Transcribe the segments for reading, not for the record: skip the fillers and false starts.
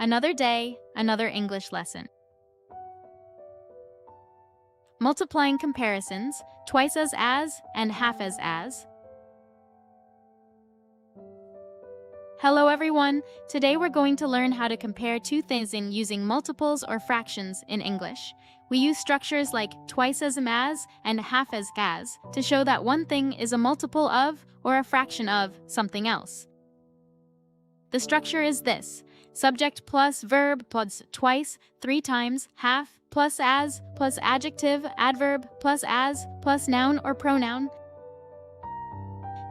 Another day, another English lesson. Multiplying comparisons, twice as, and half as. Hello everyone, today we're going to learn how to compare two things in using multiples or fractions in English. We use structures like twice as and half as to show that one thing is a multiple of or a fraction of something else. The structure is this: subject plus verb plus twice, 3 times, half, plus as, plus adjective, adverb, plus as, plus noun or pronoun.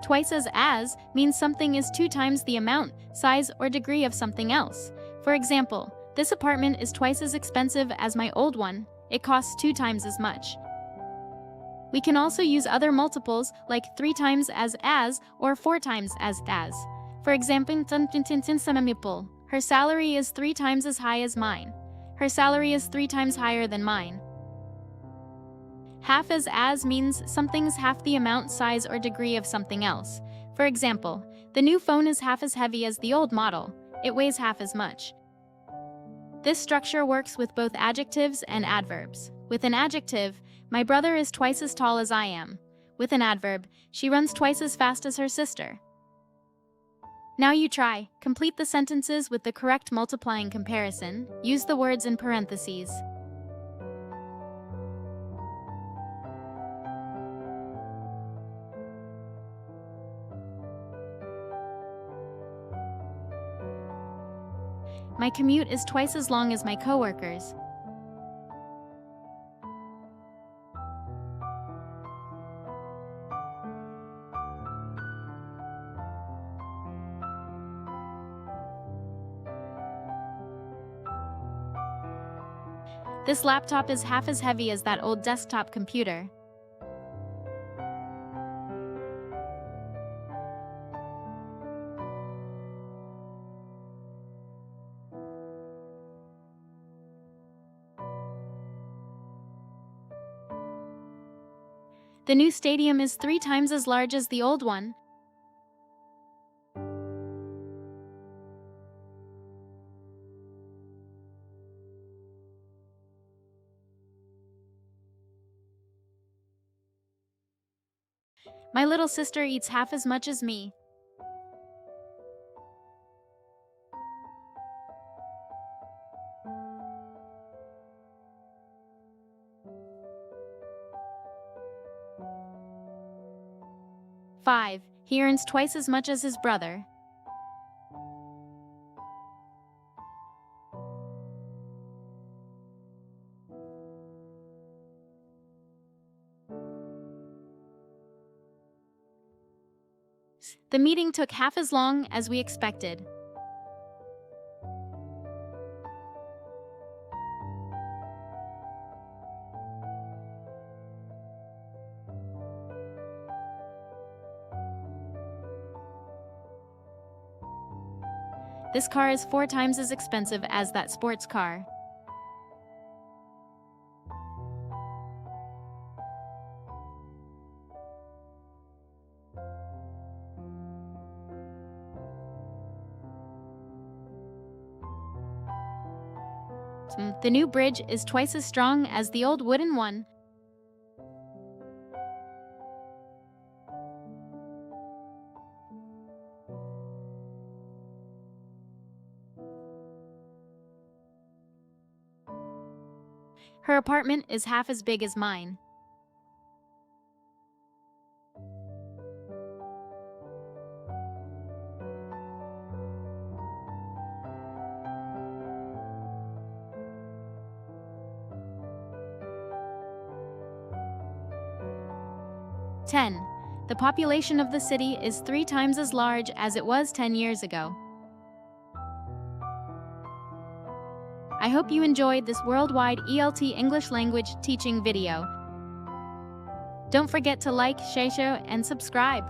Twice as means something is 2 times the amount, size, or degree of something else. For example, this apartment is twice as expensive as my old one. It costs 2 times as much. We can also use other multiples like 3 times as or 4 times as. For example, her salary is 3 times as high as mine. Her salary is 3 times higher than mine. Half as means something's half the amount, size, or degree of something else. For example, the new phone is half as heavy as the old model. It weighs half as much. This structure works with both adjectives and adverbs. With an adjective, my brother is twice as tall as I am. With an adverb, she runs twice as fast as her sister. Now you try. Complete the sentences with the correct multiplying comparison. Use the words in parentheses. My commute is twice as long as my coworkers. This laptop is half as heavy as that old desktop computer. The new stadium is 3 times as large as the old one. My little sister eats half as much as me. Five, he earns twice as much as his brother. The meeting took half as long as we expected. This car is 4 times as expensive as that sports car. The new bridge is twice as strong as the old wooden one. Her apartment is half as big as mine. Ten. The population of the city is 3 times as large as it was 10 years ago. I hope you enjoyed this worldwide ELT English language teaching video. Don't forget to like, share, and subscribe.